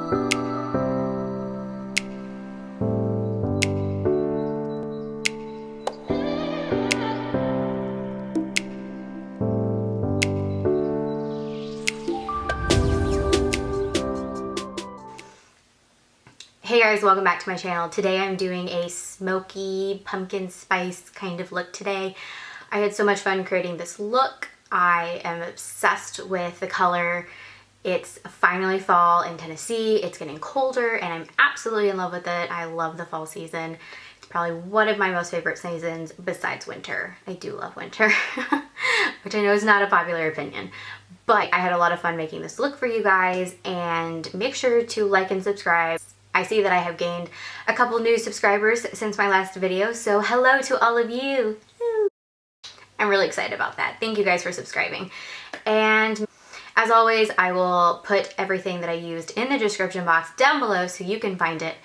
Hey guys, welcome back to my channel. Today I'm doing a smoky pumpkin spice kind of look today. I had so much fun creating this look. I am obsessed with the color. It's finally fall in Tennessee. It's getting colder and I'm absolutely in love with it. I love the fall season. It's probably one of my most favorite seasons besides winter. I do love winter, which I know is not a popular opinion. But I had a lot of fun making this look for you guys, and make sure to like and subscribe. I see that I have gained a couple new subscribers since my last video, so hello to all of you. I'm really excited about that. Thank you guys for subscribing. And as always, I will put everything that I used in the description box down below so you can find it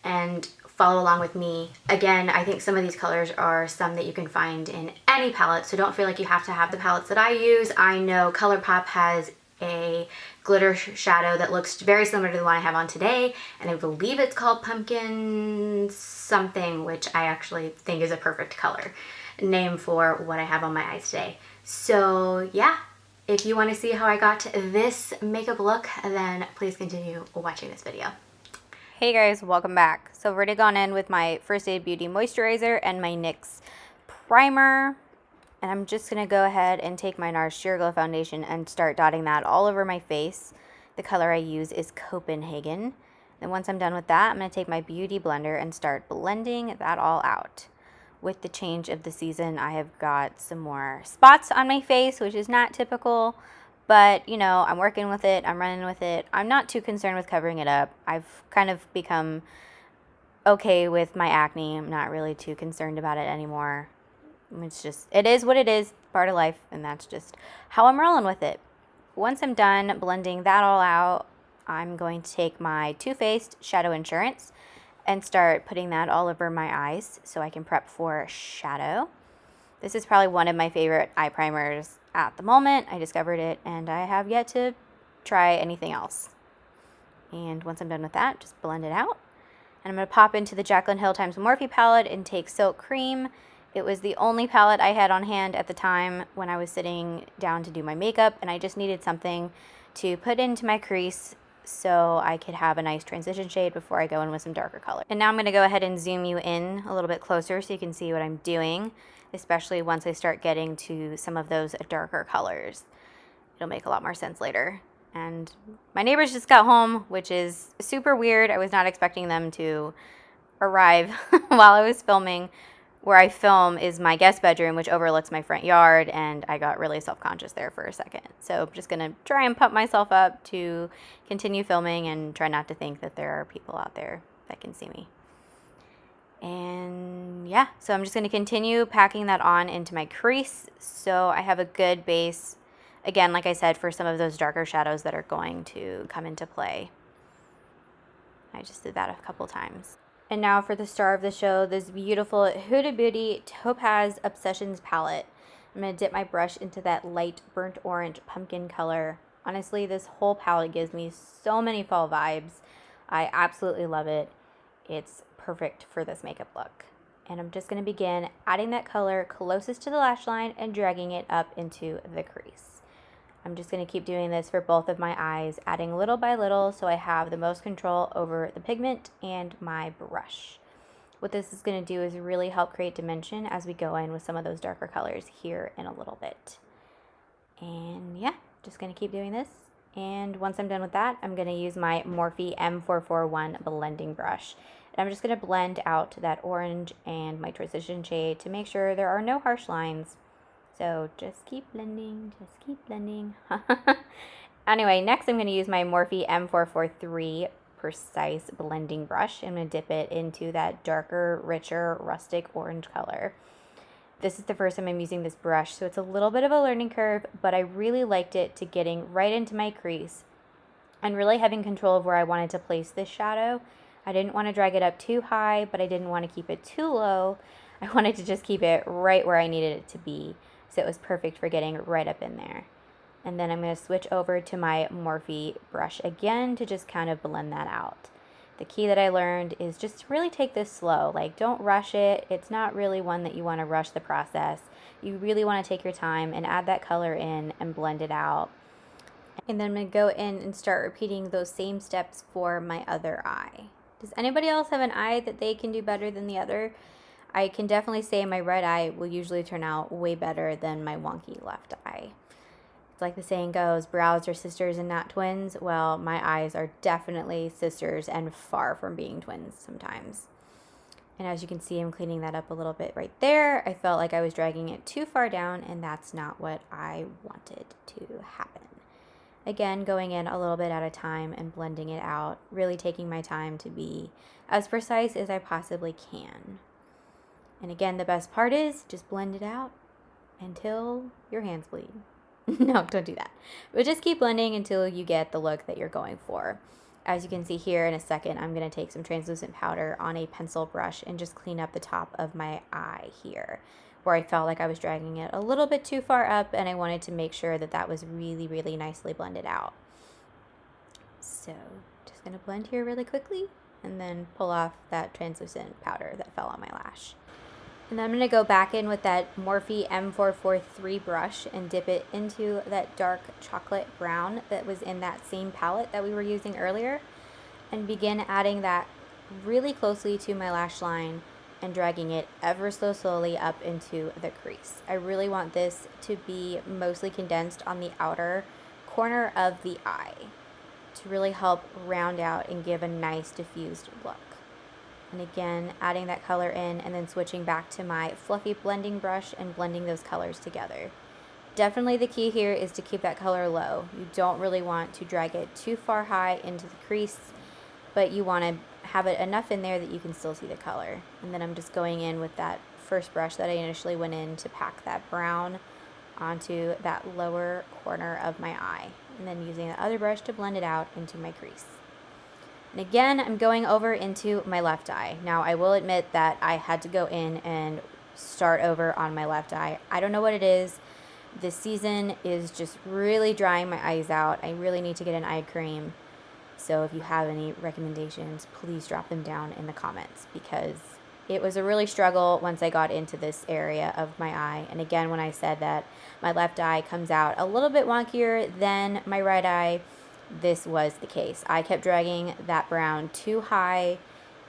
and follow along with me. Again, I think some of these colors are some that you can find in any palette, so don't feel like you have to have the palettes that I use. I know ColourPop has a glitter shadow that looks very similar to the one I have on today, and I believe it's called Pumpkin something, which I actually think is a perfect color name for what I have on my eyes today. So yeah, if you want to see how I got this makeup look, then please continue watching this video. Hey guys, welcome back. So I've already gone in with my First Aid Beauty moisturizer and my NYX primer. And I'm just going to go ahead and take my Nars Sheer Glow foundation and start dotting that all over my face. The color I use is Copenhagen. Then once I'm done with that, I'm going to take my beauty blender and start blending that all out. With the change of the season, I have got some more spots on my face, which is not typical. But, you know, I'm working with it. I'm running with it. I'm not too concerned with covering it up. I've kind of become okay with my acne. I'm not really too concerned about it anymore. It's just, it is what it is, part of life, and that's just how I'm rolling with it. Once I'm done blending that all out, I'm going to take my Toofaced Shadow Insurance and start putting that all over my eyes so I can prep for shadow. This is probably one of my favorite eye primers at the moment. I discovered it and I have yet to try anything else. And once I'm done with that, just blend it out. And I'm going to pop into the Jaclyn Hill x Morphe palette and take Silk Cream. It was the only palette I had on hand at the time when I was sitting down to do my makeup, and I just needed something to put into my crease so I could have a nice transition shade before I go in with some darker color. And now I'm going to go ahead and zoom you in a little bit closer so you can see what I'm doing, especially once I start getting to some of those darker colors. It'll make a lot more sense later. And my neighbors just got home, which is super weird. I was not expecting them to arrive while I was filming. Where I film is my guest bedroom, which overlooks my front yard, and I got really self-conscious there for a second. So I'm just going to try and pump myself up to continue filming and try not to think that there are people out there that can see me. And yeah, so I'm just going to continue packing that on into my crease so I have a good base, again, like I said, for some of those darker shadows that are going to come into play. I just did that a couple times. And now for the star of the show, this beautiful Huda Beauty Topaz Obsessions palette. I'm going to dip my brush into that light burnt orange pumpkin color. Honestly, this whole palette gives me so many fall vibes. I absolutely love it. It's perfect for this makeup look. And I'm just going to begin adding that color closest to the lash line and dragging it up into the crease. I'm just going to keep doing this for both of my eyes, adding little by little so I have the most control over the pigment and my brush. What this is going to do is really help create dimension as we go in with some of those darker colors here in a little bit. And yeah, just going to keep doing this. And once I'm done with that, I'm going to use my Morphe M441 blending brush. And I'm just going to blend out that orange and my transition shade to make sure there are no harsh lines. So just keep blending, just keep blending. Anyway, next I'm going to use my Morphe M443 Precise Blending Brush. I'm going to dip it into that darker, richer, rustic orange color. This is the first time I'm using this brush, so it's a little bit of a learning curve, but I really liked it to getting right into my crease and really having control of where I wanted to place this shadow. I didn't want to drag it up too high, but I didn't want to keep it too low. I wanted to just keep it right where I needed it to be. So it was perfect for getting right up in there. And then I'm going to switch over to my Morphe brush again to just kind of blend that out. The key that I learned is just really take this slow. Like, don't rush it. It's not really one that you want to rush the process. You really want to take your time and add that color in and blend it out. And then I'm going to go in and start repeating those same steps for my other eye. Does anybody else have an eye that they can do better than the other? I can definitely say my right eye will usually turn out way better than my wonky left eye. It's like the saying goes, brows are sisters and not twins. Well, my eyes are definitely sisters and far from being twins sometimes. And as you can see, I'm cleaning that up a little bit right there. I felt like I was dragging it too far down, and that's not what I wanted to happen. Again, going in a little bit at a time and blending it out, really taking my time to be as precise as I possibly can. And again, the best part is just blend it out until your hands bleed. No, don't do that. But just keep blending until you get the look that you're going for. As you can see here, in a second, I'm going to take some translucent powder on a pencil brush and just clean up the top of my eye here, where I felt like I was dragging it a little bit too far up, and I wanted to make sure that that was really, really nicely blended out. So just going to blend here really quickly and then pull off that translucent powder that fell on my lash. And then I'm going to go back in with that Morphe M443 brush and dip it into that dark chocolate brown that was in that same palette that we were using earlier, and begin adding that really closely to my lash line and dragging it ever so slowly up into the crease. I really want this to be mostly condensed on the outer corner of the eye to really help round out and give a nice diffused look. And again, adding that color in and then switching back to my fluffy blending brush and blending those colors together. Definitely the key here is to keep that color low. You don't really want to drag it too far high into the crease, but you want to have it enough in there that you can still see the color. And then I'm just going in with that first brush that I initially went in to pack that brown onto that lower corner of my eye, and then using the other brush to blend it out into my crease. And again, I'm going over into my left eye. Now, I will admit that I had to go in and start over on my left eye. I don't know what it is. This season is just really drying my eyes out. I really need to get an eye cream. So if you have any recommendations, please drop them down in the comments, because it was a really struggle once I got into this area of my eye. And again, when I said that my left eye comes out a little bit wonkier than my right eye, this was the case. I kept dragging that brown too high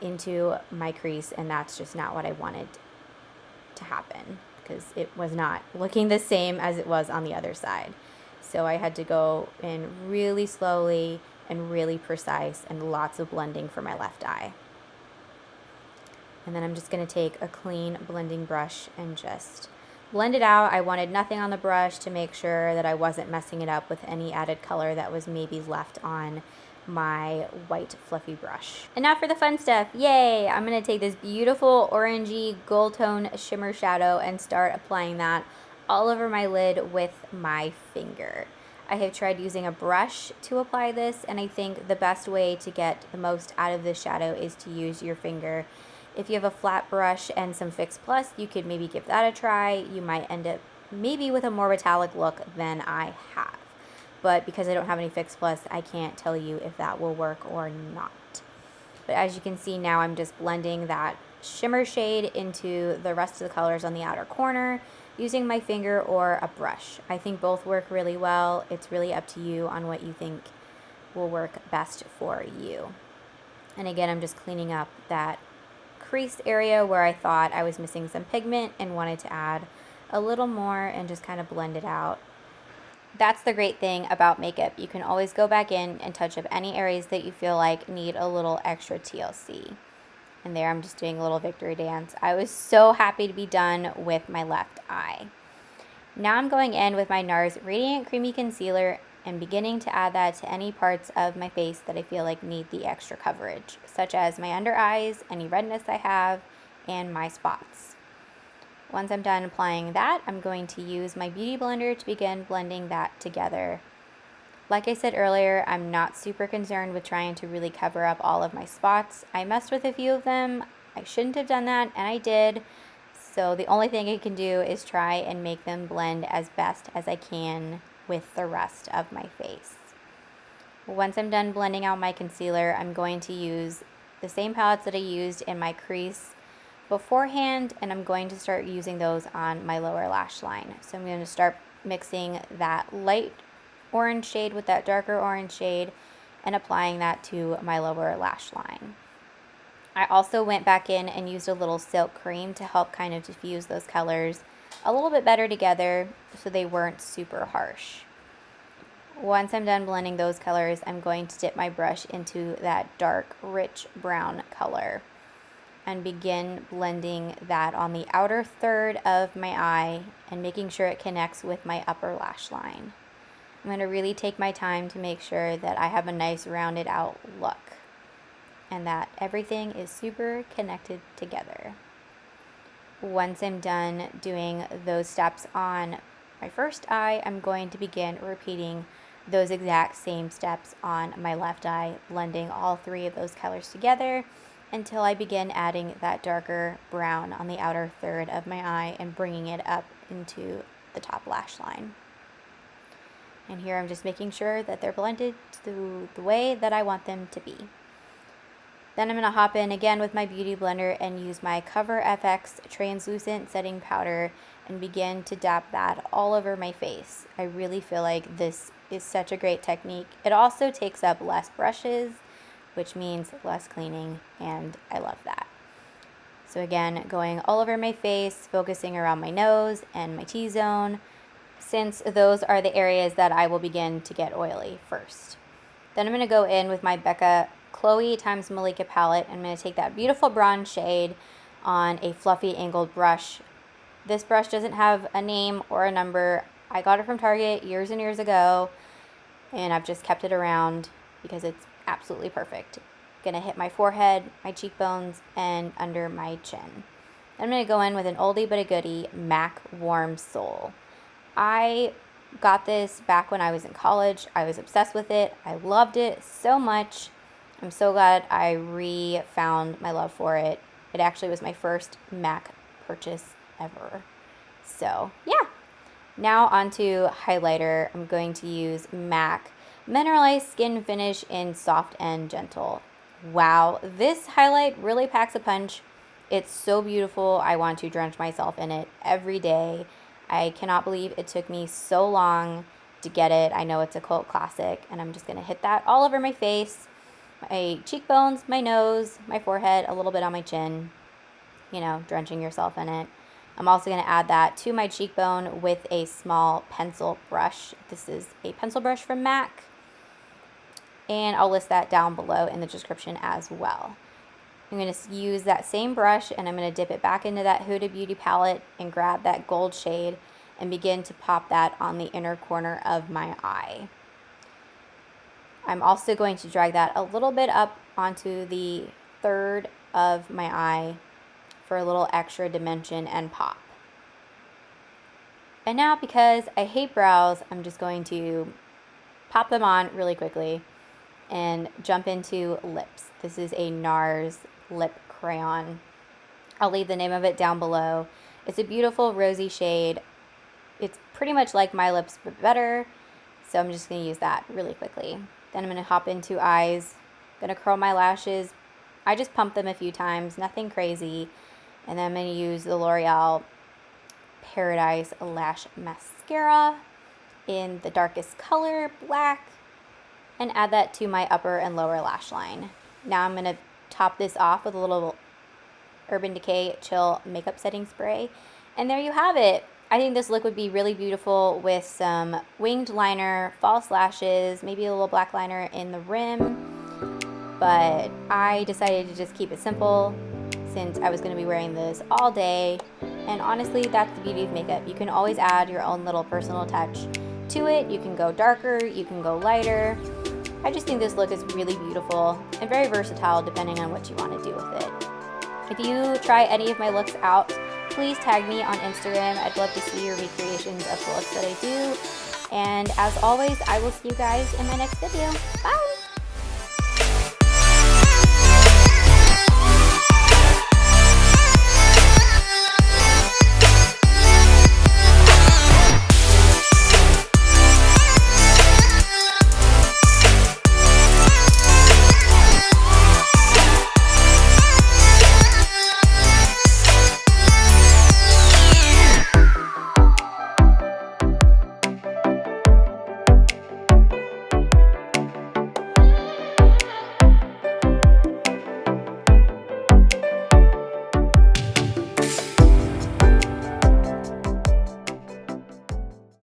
into my crease, and that's just not what I wanted to happen, because it was not looking the same as it was on the other side. So I had to go in really slowly and really precise, and lots of blending for my left eye. And then I'm just going to take a clean blending brush and just blend it out. I wanted nothing on the brush to make sure that I wasn't messing it up with any added color that was maybe left on my white fluffy brush. And now for the fun stuff. Yay! I'm going to take this beautiful orangey gold tone shimmer shadow and start applying that all over my lid with my finger. I have tried using a brush to apply this, and I think the best way to get the most out of this shadow is to use your finger. If you have a flat brush and some Fix Plus, you could maybe give that a try. You might end up maybe with a more metallic look than I have. But because I don't have any Fix Plus, I can't tell you if that will work or not. But as you can see now, I'm just blending that shimmer shade into the rest of the colors on the outer corner using my finger or a brush. I think both work really well. It's really up to you on what you think will work best for you. And again, I'm just cleaning up that crease area where I thought I was missing some pigment and wanted to add a little more and just kind of blend it out. That's the great thing about makeup. You can always go back in and touch up any areas that you feel like need a little extra TLC. And there I'm just doing a little victory dance. I was so happy to be done with my left eye. Now I'm going in with my Nars Radiant Creamy Concealer and beginning to add that to any parts of my face that I feel like need the extra coverage, such as my under eyes, any redness I have, and my spots. Once I'm done applying that, I'm going to use my Beauty Blender to begin blending that together. Like I said earlier, I'm not super concerned with trying to really cover up all of my spots. I messed with a few of them. I shouldn't have done that, and I did. So the only thing I can do is try and make them blend as best as I can with the rest of my face. Once I'm done blending out my concealer, I'm going to use the same palettes that I used in my crease beforehand, and I'm going to start using those on my lower lash line. So I'm going to start mixing that light orange shade with that darker orange shade and applying that to my lower lash line. I also went back in and used a little silk cream to help kind of diffuse those colors a little bit better together so they weren't super harsh. Once I'm done blending those colors, I'm going to dip my brush into that dark, rich brown color and begin blending that on the outer third of my eye and making sure it connects with my upper lash line. I'm going to really take my time to make sure that I have a nice rounded out look and that everything is super connected together. Once I'm done doing those steps on my first eye, I'm going to begin repeating those exact same steps on my left eye, blending all three of those colors together until I begin adding that darker brown on the outer third of my eye and bringing it up into the top lash line. And here I'm just making sure that they're blended to the way that I want them to be. Then I'm going to hop in again with my Beauty Blender and use my CoverFX Translucent Setting Powder and begin to dab that all over my face. I really feel like this is such a great technique. It also takes up less brushes, which means less cleaning, and I love that. So again, going all over my face, focusing around my nose and my T-zone, since those are the areas that I will begin to get oily first. Then I'm going to go in with my Becca Khloe x Malika palette. I'm going to take that beautiful bronze shade on a fluffy angled brush. This brush doesn't have a name or a number. I got it from Target years and years ago, and I've just kept it around because it's absolutely perfect. Gonna hit my forehead, my cheekbones, and under my chin. I'm gonna go in with an oldie but a goodie, MAC Warm Soul. I got this back when I was in college. I was obsessed with it. I loved it so much. I'm so glad I re-found my love for it. It actually was my first MAC purchase ever. So yeah. Now onto highlighter. I'm going to use MAC Mineralize Skinfinish in Soft and Gentle. Wow, this highlight really packs a punch. It's so beautiful. I want to drench myself in it every day. I cannot believe it took me so long to get it. I know it's a cult classic, and I'm just going to hit that all over my face, my cheekbones, my nose, my forehead, a little bit on my chin, you know, drenching yourself in it. I'm also going to add that to my cheekbone with a small pencil brush. This is a pencil brush from MAC, and I'll list that down below in the description as well. I'm going to use that same brush, and I'm going to dip it back into that Huda Beauty palette and grab that gold shade and begin to pop that on the inner corner of my eye. I'm also going to drag that a little bit up onto the third of my eye for a little extra dimension and pop. And now, because I hate brows, I'm just going to pop them on really quickly and jump into lips. This is a Nars lip crayon. I'll leave the name of it down below. It's a beautiful rosy shade. It's pretty much like my lips but better, so I'm just going to use that really quickly. Then I'm going to hop into eyes. I'm going to curl my lashes. I just pump them a few times, nothing crazy. And then I'm going to use the L'Oreal Paradise Lash Mascara in the darkest color, black, and add that to my upper and lower lash line. Now I'm going to top this off with a little Urban Decay Chill makeup setting spray. And there you have it. I think this look would be really beautiful with some winged liner, false lashes, maybe a little black liner in the rim. But I decided to just keep it simple since I was going to be wearing this all day. And honestly, that's the beauty of makeup. You can always add your own little personal touch to it. You can go darker, you can go lighter. I just think this look is really beautiful and very versatile depending on what you want to do with it. If you try any of my looks out, please tag me on Instagram. I'd love to see your recreations of the looks that I do. And as always, I will see you guys in my next video. Bye!